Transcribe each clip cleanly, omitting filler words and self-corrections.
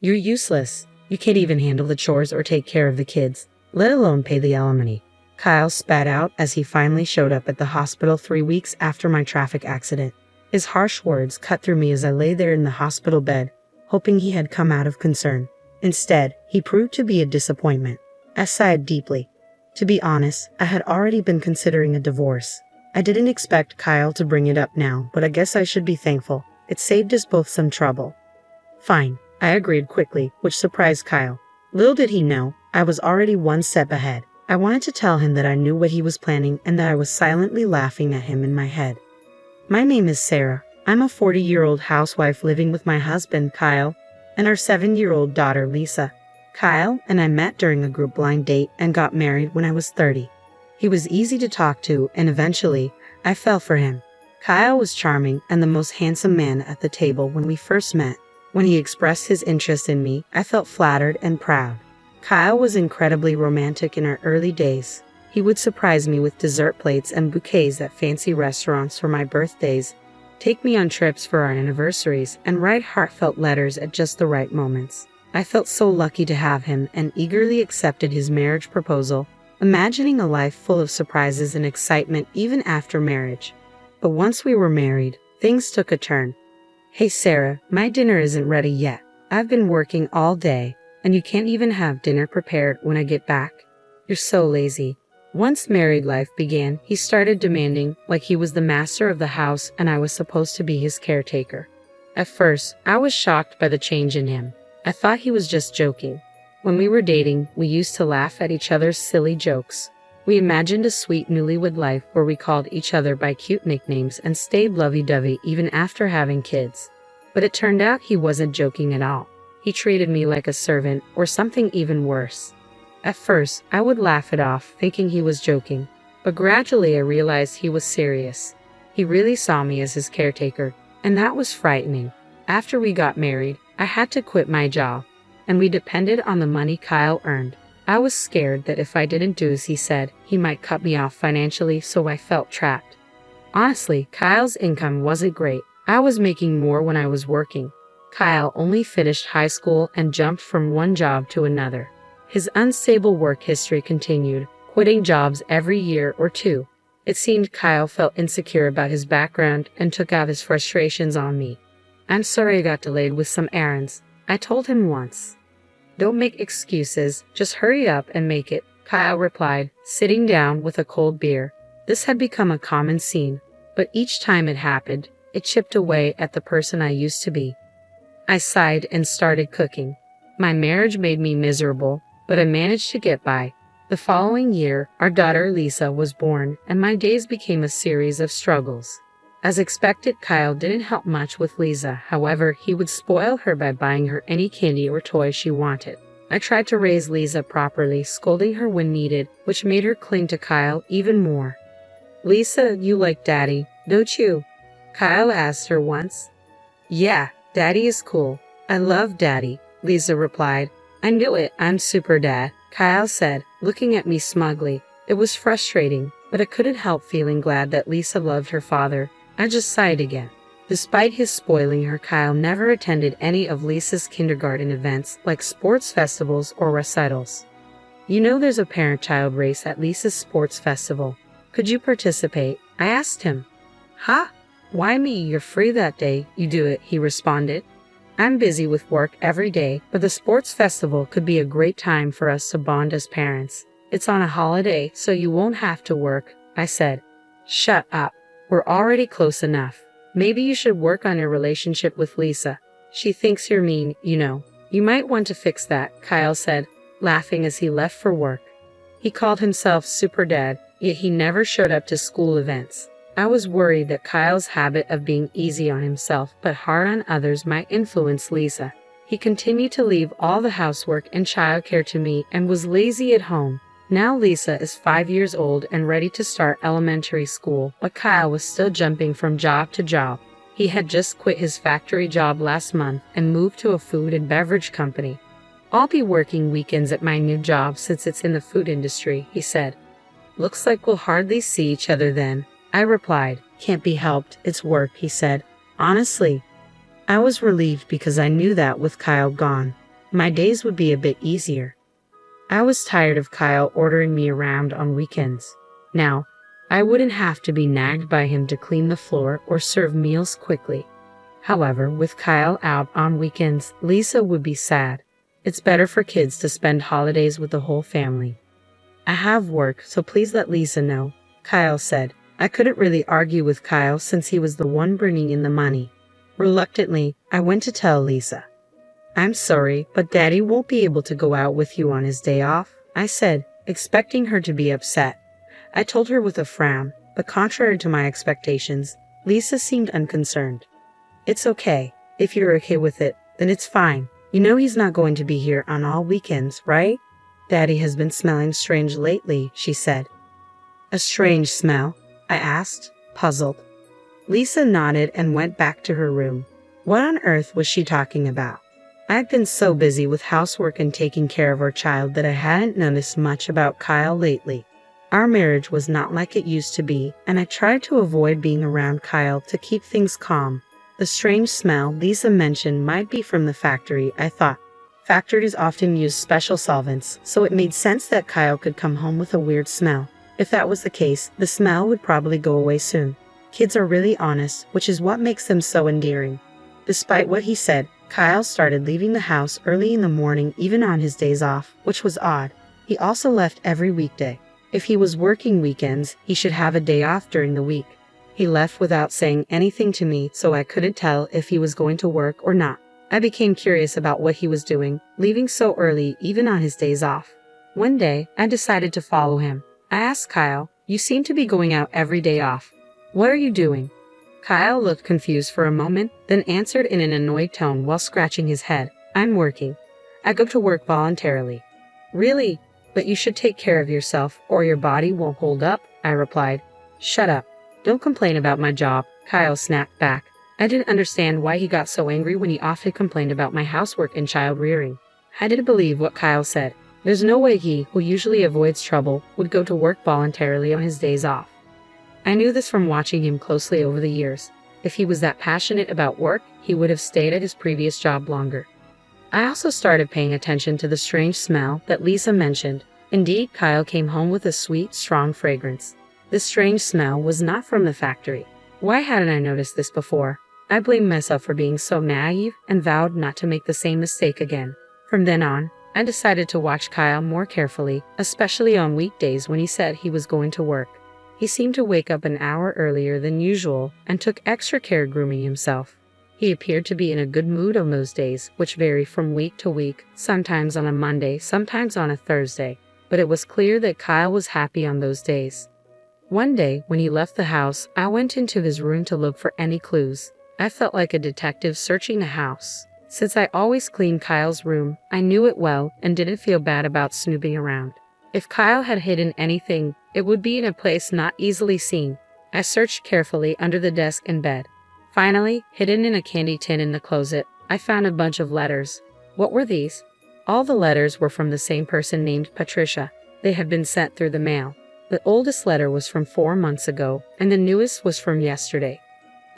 You're useless. You can't even handle the chores or take care of the kids, let alone pay the alimony," Kyle spat out as he finally showed up at the hospital 3 weeks after my traffic accident. His harsh words cut through me as I lay there in the hospital bed, hoping he had come out of concern. Instead, he proved to be a disappointment. I sighed deeply. To be honest, I had already been considering a divorce. I didn't expect Kyle to bring it up now, but I guess I should be thankful. It saved us both some trouble. Fine, I agreed quickly, which surprised Kyle. Little did he know, I was already one step ahead. I wanted to tell him that I knew what he was planning and that I was silently laughing at him in my head. My name is Sarah. I'm a 40-year-old housewife living with my husband, Kyle, and our 7-year-old daughter, Lisa. Kyle and I met during a group blind date and got married when I was 30. He was easy to talk to, and eventually, I fell for him. Kyle was charming and the most handsome man at the table when we first met. When he expressed his interest in me, I felt flattered and proud. Kyle was incredibly romantic in our early days. He would surprise me with dessert plates and bouquets at fancy restaurants for my birthdays, take me on trips for our anniversaries, and write heartfelt letters at just the right moments. I felt so lucky to have him and eagerly accepted his marriage proposal, imagining a life full of surprises and excitement even after marriage. But once we were married, things took a turn. "Hey Sarah, my dinner isn't ready yet. I've been working all day, and you can't even have dinner prepared when I get back. You're so lazy." Once married life began, he started demanding like he was the master of the house and I was supposed to be his caretaker. At first, I was shocked by the change in him. I thought he was just joking. When we were dating, we used to laugh at each other's silly jokes. We imagined a sweet newlywed life where we called each other by cute nicknames and stayed lovey-dovey even after having kids. But it turned out he wasn't joking at all. He treated me like a servant, or something even worse. At first, I would laugh it off, thinking he was joking. But gradually I realized he was serious. He really saw me as his caretaker, and that was frightening. After we got married, I had to quit my job, and we depended on the money Kyle earned. I was scared that if I didn't do as he said, he might cut me off financially, so I felt trapped. Honestly, Kyle's income wasn't great. I was making more when I was working. Kyle only finished high school and jumped from one job to another. His unstable work history continued, quitting jobs every year or two. It seemed Kyle felt insecure about his background and took out his frustrations on me. "I'm sorry I got delayed with some errands," I told him once. "Don't make excuses, just hurry up and make it," Kyle replied, sitting down with a cold beer. This had become a common scene, but each time it happened, it chipped away at the person I used to be. I sighed and started cooking. My marriage made me miserable, but I managed to get by. The following year, our daughter Lisa was born, and my days became a series of struggles. As expected, Kyle didn't help much with Lisa. However, he would spoil her by buying her any candy or toy she wanted. I tried to raise Lisa properly, scolding her when needed, which made her cling to Kyle even more. "Lisa, you like Daddy, don't you?" Kyle asked her once. "Yeah, Daddy is cool. I love Daddy," Lisa replied. "I knew it, I'm super dad," Kyle said, looking at me smugly. It was frustrating, but I couldn't help feeling glad that Lisa loved her father. I just sighed again. Despite his spoiling her, Kyle never attended any of Lisa's kindergarten events like sports festivals or recitals. "You know there's a parent-child race at Lisa's sports festival. Could you participate?" I asked him. "Huh? Why me? You're free that day. You do it," he responded. "I'm busy with work every day, but the sports festival could be a great time for us to bond as parents. It's on a holiday, so you won't have to work," I said. "Shut up. We're already close enough. Maybe you should work on your relationship with Lisa. She thinks you're mean, you know. You might want to fix that," Kyle said, laughing as he left for work. He called himself Super Dad, yet he never showed up to school events. I was worried that Kyle's habit of being easy on himself but hard on others might influence Lisa. He continued to leave all the housework and childcare to me and was lazy at home. Now Lisa is 5 years old and ready to start elementary school, but Kyle was still jumping from job to job. He had just quit his factory job last month and moved to a food and beverage company. "I'll be working weekends at my new job since it's in the food industry," he said. "Looks like we'll hardly see each other then," I replied. "Can't be helped, it's work," he said. Honestly, I was relieved because I knew that with Kyle gone, my days would be a bit easier. I was tired of Kyle ordering me around on weekends. Now, I wouldn't have to be nagged by him to clean the floor or serve meals quickly. However, with Kyle out on weekends, Lisa would be sad. It's better for kids to spend holidays with the whole family. I have work, so please let Lisa know, Kyle said. I couldn't really argue with Kyle since he was the one bringing in the money. Reluctantly, I went to tell Lisa. I'm sorry, but Daddy won't be able to go out with you on his day off, I said, expecting her to be upset. I told her with a frown, but contrary to my expectations, Lisa seemed unconcerned. It's okay. If you're okay with it, then it's fine. You know he's not going to be here on all weekends, right? Daddy has been smelling strange lately, she said. A strange smell? I asked, puzzled. Lisa nodded and went back to her room. What on earth was she talking about? I'd been so busy with housework and taking care of our child that I hadn't noticed much about Kyle lately. Our marriage was not like it used to be, and I tried to avoid being around Kyle to keep things calm. The strange smell Lisa mentioned might be from the factory, I thought. Factories often use special solvents, so it made sense that Kyle could come home with a weird smell. If that was the case, the smell would probably go away soon. Kids are really honest, which is what makes them so endearing. Despite what he said, Kyle started leaving the house early in the morning even on his days off, which was odd. He also left every weekday. If he was working weekends, he should have a day off during the week. He left without saying anything to me, so I couldn't tell if he was going to work or not. I became curious about what he was doing, leaving so early even on his days off. One day, I decided to follow him. I asked Kyle, "You seem to be going out every day off. What are you doing?" Kyle looked confused for a moment, then answered in an annoyed tone while scratching his head, "I'm working. I go to work voluntarily." "Really? But you should take care of yourself, or your body won't hold up," I replied. "Shut up. Don't complain about my job," Kyle snapped back. I didn't understand why he got so angry when he often complained about my housework and child rearing. I didn't believe what Kyle said. There's no way he, who usually avoids trouble, would go to work voluntarily on his days off. I knew this from watching him closely over the years. If he was that passionate about work, he would have stayed at his previous job longer. I also started paying attention to the strange smell that Lisa mentioned. Indeed, Kyle came home with a sweet, strong fragrance. This strange smell was not from the factory. Why hadn't I noticed this before? I blamed myself for being so naive and vowed not to make the same mistake again. From then on, I decided to watch Kyle more carefully, especially on weekdays when he said he was going to work. He seemed to wake up an hour earlier than usual and took extra care grooming himself. He appeared to be in a good mood on those days, which vary from week to week, sometimes on a Monday, sometimes on a Thursday. But it was clear that Kyle was happy on those days. One day, when he left the house, I went into his room to look for any clues. I felt like a detective searching the house. Since I always cleaned Kyle's room, I knew it well and didn't feel bad about snooping around. If Kyle had hidden anything, it would be in a place not easily seen. I searched carefully under the desk and bed. Finally, hidden in a candy tin in the closet, I found a bunch of letters. What were these? All the letters were from the same person named Patricia. They had been sent through the mail. The oldest letter was from 4 months ago, and the newest was from yesterday.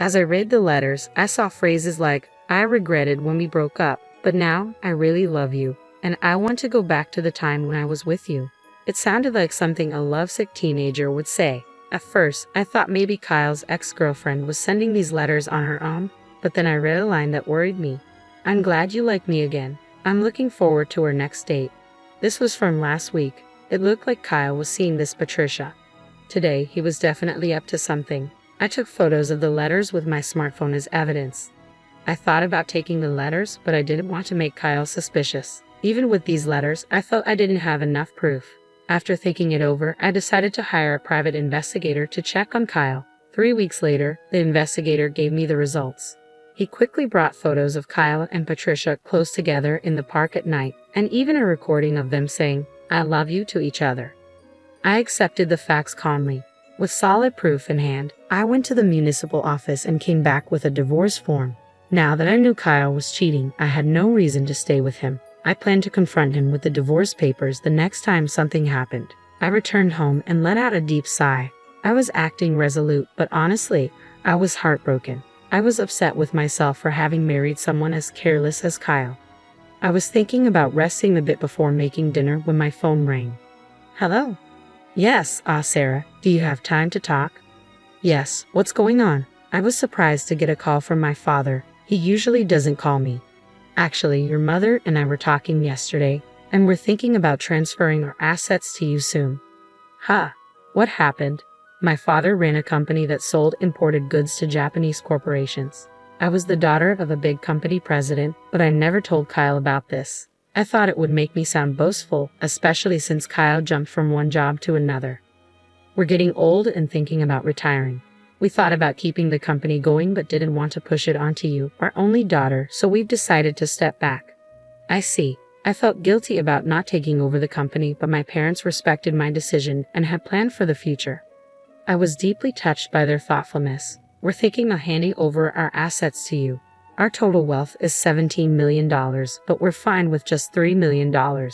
As I read the letters, I saw phrases like, "I regretted when we broke up, but now I really love you, and I want to go back to the time when I was with you." It sounded like something a lovesick teenager would say. At first, I thought maybe Kyle's ex-girlfriend was sending these letters on her own, but then I read a line that worried me. "I'm glad you like me again. I'm looking forward to our next date." This was from last week. It looked like Kyle was seeing this Patricia. Today, he was definitely up to something. I took photos of the letters with my smartphone as evidence. I thought about taking the letters, but I didn't want to make Kyle suspicious. Even with these letters, I felt I didn't have enough proof. After thinking it over, I decided to hire a private investigator to check on Kyle. 3 weeks later, the investigator gave me the results. He quickly brought photos of Kyle and Patricia close together in the park at night, and even a recording of them saying, "I love you" to each other. I accepted the facts calmly. With solid proof in hand, I went to the municipal office and came back with a divorce form. Now that I knew Kyle was cheating, I had no reason to stay with him. I planned to confront him with the divorce papers the next time something happened. I returned home and let out a deep sigh. I was acting resolute, but honestly, I was heartbroken. I was upset with myself for having married someone as careless as Kyle. I was thinking about resting a bit before making dinner when my phone rang. Hello? Yes, Sarah, do you have time to talk? Yes, what's going on? I was surprised to get a call from my father. He usually doesn't call me. Actually, your mother and I were talking yesterday, and we're thinking about transferring our assets to you soon. Huh? What happened? My father ran a company that sold imported goods to Japanese corporations. I was the daughter of a big company president, but I never told Kyle about this. I thought it would make me sound boastful, especially since Kyle jumped from one job to another. We're getting old and thinking about retiring. We thought about keeping the company going but didn't want to push it onto you, our only daughter, so we've decided to step back. I see. I felt guilty about not taking over the company, but my parents respected my decision and had planned for the future. I was deeply touched by their thoughtfulness. We're thinking of handing over our assets to you. Our total wealth is $17 million, but we're fine with just $3 million.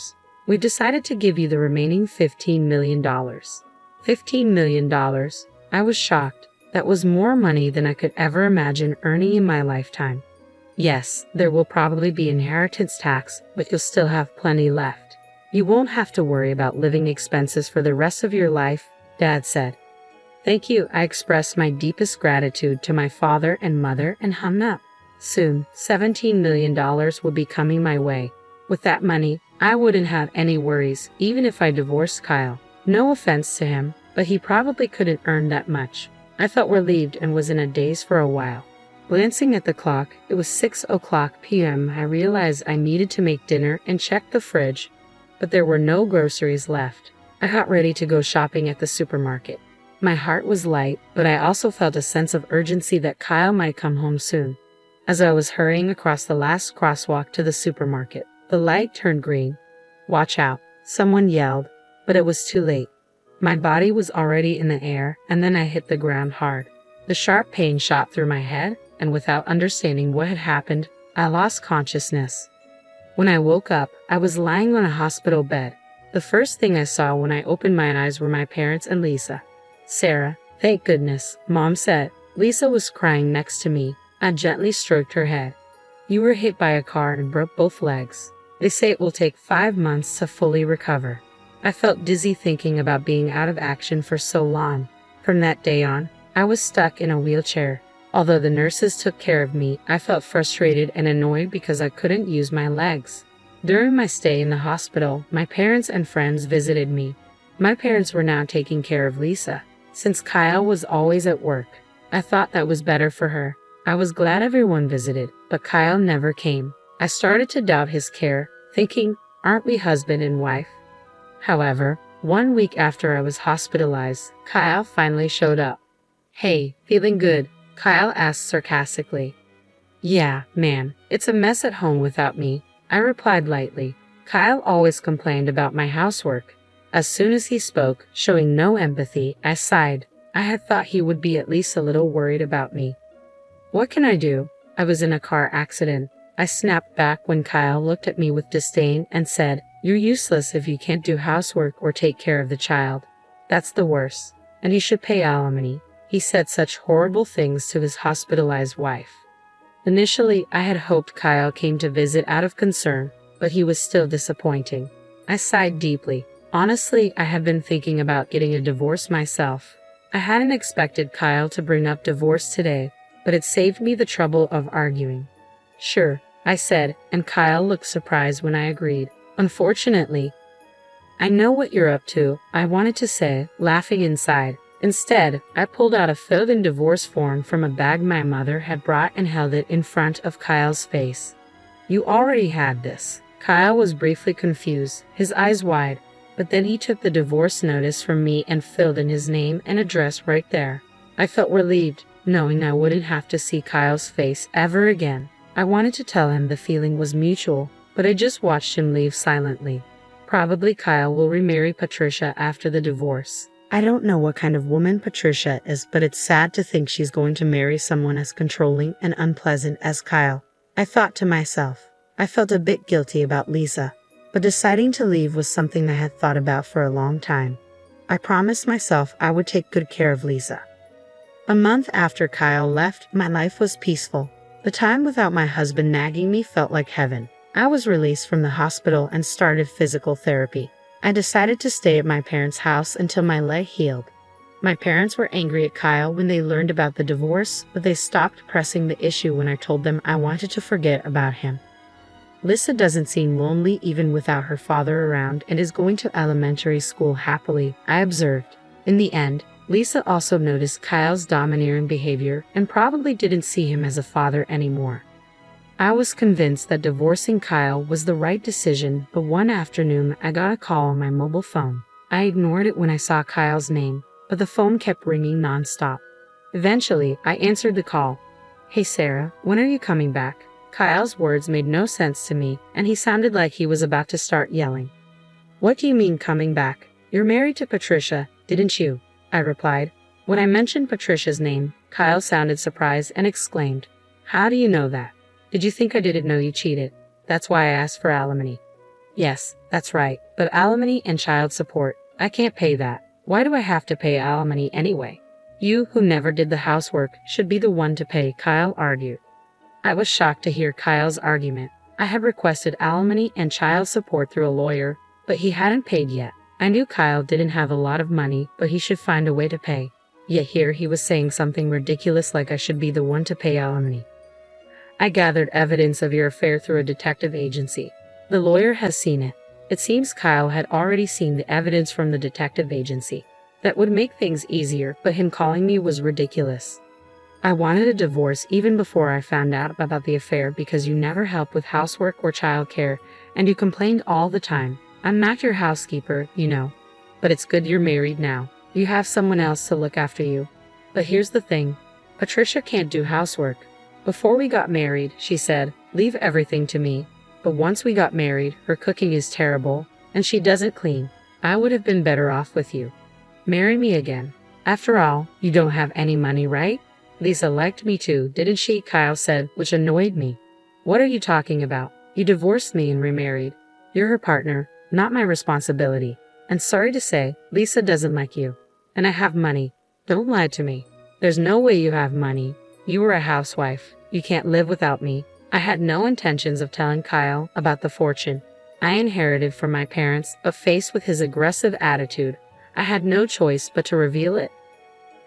We've decided to give you the remaining $15 million. $15 million? I was shocked. That was more money than I could ever imagine earning in my lifetime. Yes, there will probably be inheritance tax, but you'll still have plenty left. You won't have to worry about living expenses for the rest of your life, Dad said. Thank you. I expressed my deepest gratitude to my father and mother and hung up. Soon, $17 million would be coming my way. With that money, I wouldn't have any worries, even if I divorced Kyle. No offense to him, but he probably couldn't earn that much. I felt relieved and was in a daze for a while. Glancing at the clock, it was 6:00 p.m. I realized I needed to make dinner and checked the fridge, but there were no groceries left. I got ready to go shopping at the supermarket. My heart was light, but I also felt a sense of urgency that Kyle might come home soon. As I was hurrying across the last crosswalk to the supermarket, the light turned green. Watch out, someone yelled, but it was too late. My body was already in the air, and then I hit the ground hard. The sharp pain shot through my head, and without understanding what had happened, I lost consciousness. When I woke up, I was lying on a hospital bed. The first thing I saw when I opened my eyes were my parents and Lisa. Sarah, thank goodness, Mom said. Lisa was crying next to me. I gently stroked her head. You were hit by a car and broke both legs. They say it will take 5 months to fully recover. I felt dizzy thinking about being out of action for so long. From that day on, I was stuck in a wheelchair. Although the nurses took care of me, I felt frustrated and annoyed because I couldn't use my legs. During my stay in the hospital, my parents and friends visited me. My parents were now taking care of Lisa, since Kyle was always at work. I thought that was better for her. I was glad everyone visited, but Kyle never came. I started to doubt his care, thinking, aren't we husband and wife? However, 1 week after I was hospitalized, Kyle finally showed up. Hey, feeling good? Kyle asked sarcastically. Yeah, man, it's a mess at home without me, I replied lightly. Kyle always complained about my housework. As soon as he spoke, showing no empathy, I sighed. I had thought he would be at least a little worried about me. What can I do? I was in a car accident. I snapped back when Kyle looked at me with disdain and said, You're useless if you can't do housework or take care of the child. That's the worst. And you should pay alimony. He said such horrible things to his hospitalized wife. Initially, I had hoped Kyle came to visit out of concern, but he was still disappointing. I sighed deeply. Honestly, I have been thinking about getting a divorce myself. I hadn't expected Kyle to bring up divorce today, but it saved me the trouble of arguing. Sure, I said, and Kyle looked surprised when I agreed. Unfortunately, I know what you're up to, I wanted to say, laughing inside. Instead, I pulled out a filled-in divorce form from a bag my mother had brought and held it in front of Kyle's face. You already had this. Kyle was briefly confused, his eyes wide, but then he took the divorce notice from me and filled in his name and address right there. I felt relieved, knowing I wouldn't have to see Kyle's face ever again. I wanted to tell him the feeling was mutual, but I just watched him leave silently. Probably Kyle will remarry Patricia after the divorce. I don't know what kind of woman Patricia is, but it's sad to think she's going to marry someone as controlling and unpleasant as Kyle. I thought to myself. I felt a bit guilty about Lisa, but deciding to leave was something I had thought about for a long time. I promised myself I would take good care of Lisa. A month after Kyle left, my life was peaceful. The time without my husband nagging me felt like heaven. I was released from the hospital and started physical therapy. I decided to stay at my parents' house until my leg healed. My parents were angry at Kyle when they learned about the divorce, but they stopped pressing the issue when I told them I wanted to forget about him. Lisa doesn't seem lonely even without her father around and is going to elementary school happily, I observed. In the end, Lisa also noticed Kyle's domineering behavior and probably didn't see him as a father anymore. I was convinced that divorcing Kyle was the right decision, but one afternoon I got a call on my mobile phone. I ignored it when I saw Kyle's name, but the phone kept ringing nonstop. Eventually, I answered the call. "Hey Sarah, when are you coming back?" Kyle's words made no sense to me, and he sounded like he was about to start yelling. "What do you mean coming back? You're married to Patricia, didn't you?" I replied. When I mentioned Patricia's name, Kyle sounded surprised and exclaimed, "How do you know that? Did you think I didn't know you cheated? That's why I asked for alimony." "Yes, that's right, but alimony and child support, I can't pay that. Why do I have to pay alimony anyway? You, who never did the housework, should be the one to pay," Kyle argued. I was shocked to hear Kyle's argument. I had requested alimony and child support through a lawyer, but he hadn't paid yet. I knew Kyle didn't have a lot of money, but he should find a way to pay. Yet here he was saying something ridiculous like I should be the one to pay alimony. "I gathered evidence of your affair through a detective agency. The lawyer has seen it." It seems Kyle had already seen the evidence from the detective agency. That would make things easier, but him calling me was ridiculous. "I wanted a divorce even before I found out about the affair because you never helped with housework or childcare, and you complained all the time. I'm not your housekeeper, you know. But it's good you're married now. You have someone else to look after you. But here's the thing. Patricia can't do housework. Before we got married, she said, leave everything to me. But once we got married, her cooking is terrible, and she doesn't clean. I would have been better off with you. Marry me again. After all, you don't have any money, right? Lisa liked me too, didn't she?" Kyle said, which annoyed me. "What are you talking about? You divorced me and remarried. You're her partner, not my responsibility. And sorry to say, Lisa doesn't like you. And I have money. Don't lie to me. There's no way you have money. You were a housewife. You can't live without me." I had no intentions of telling Kyle about the fortune I inherited from my parents, but faced with his aggressive attitude, I had no choice but to reveal it.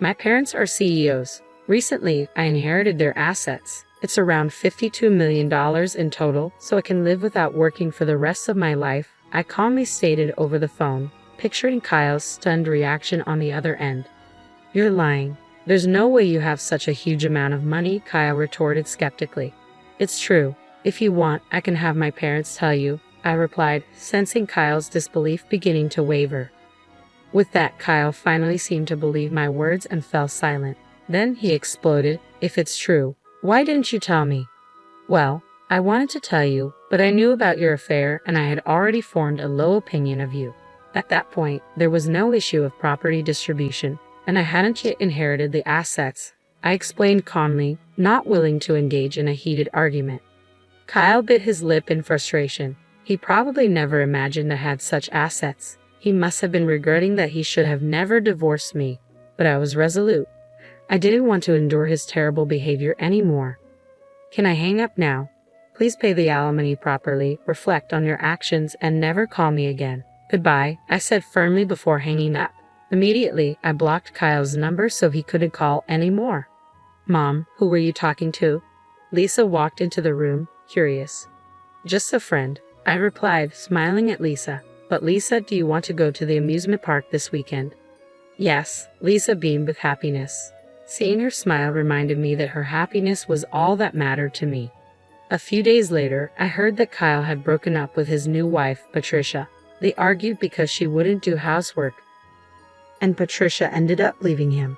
My parents are CEOs. Recently, I inherited their assets. It's around $52 million in total, so I can live without working for the rest of my life, I calmly stated over the phone, picturing Kyle's stunned reaction on the other end. "You're lying. There's no way you have such a huge amount of money," Kyle retorted skeptically. "It's true. If you want, I can have my parents tell you," I replied, sensing Kyle's disbelief beginning to waver. With that, Kyle finally seemed to believe my words and fell silent. Then he exploded, "If it's true, why didn't you tell me?" "Well, I wanted to tell you, but I knew about your affair and I had already formed a low opinion of you. At that point, there was no issue of property distribution, and I hadn't yet inherited the assets," I explained calmly, not willing to engage in a heated argument. Kyle bit his lip in frustration. He probably never imagined I had such assets. He must have been regretting that he should have never divorced me, but I was resolute. I didn't want to endure his terrible behavior anymore. "Can I hang up now? Please pay the alimony properly, reflect on your actions, and never call me again. Goodbye," I said firmly before hanging up. Immediately, I blocked Kyle's number so he couldn't call anymore. "Mom, who were you talking to?" Lisa walked into the room, curious. "Just a friend," I replied, smiling at Lisa. "But Lisa, do you want to go to the amusement park this weekend?" "Yes," Lisa beamed with happiness. Seeing her smile reminded me that her happiness was all that mattered to me. A few days later, I heard that Kyle had broken up with his new wife, Patricia. They argued because she wouldn't do housework, and Patricia ended up leaving him.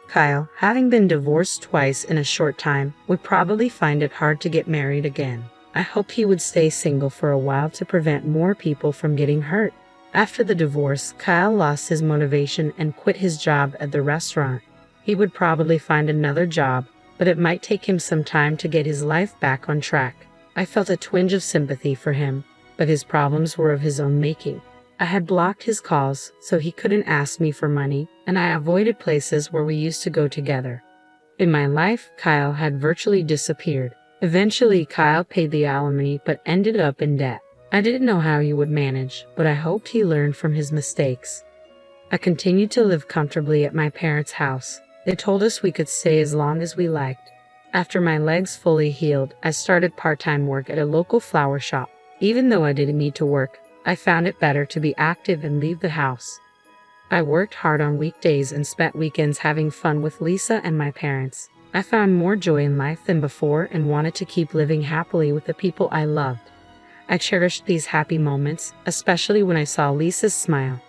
Kyle, having been divorced twice in a short time, would probably find it hard to get married again. I hoped he would stay single for a while to prevent more people from getting hurt. After the divorce, Kyle lost his motivation and quit his job at the restaurant. He would probably find another job, but it might take him some time to get his life back on track. I felt a twinge of sympathy for him, but his problems were of his own making. I had blocked his calls so he couldn't ask me for money, and I avoided places where we used to go together. In my life, Kyle had virtually disappeared. Eventually, Kyle paid the alimony but ended up in debt. I didn't know how he would manage, but I hoped he learned from his mistakes. I continued to live comfortably at my parents' house. They told us we could stay as long as we liked. After my legs fully healed, I started part-time work at a local flower shop. Even though I didn't need to work, I found it better to be active and leave the house. I worked hard on weekdays and spent weekends having fun with Lisa and my parents. I found more joy in life than before and wanted to keep living happily with the people I loved. I cherished these happy moments, especially when I saw Lisa's smile.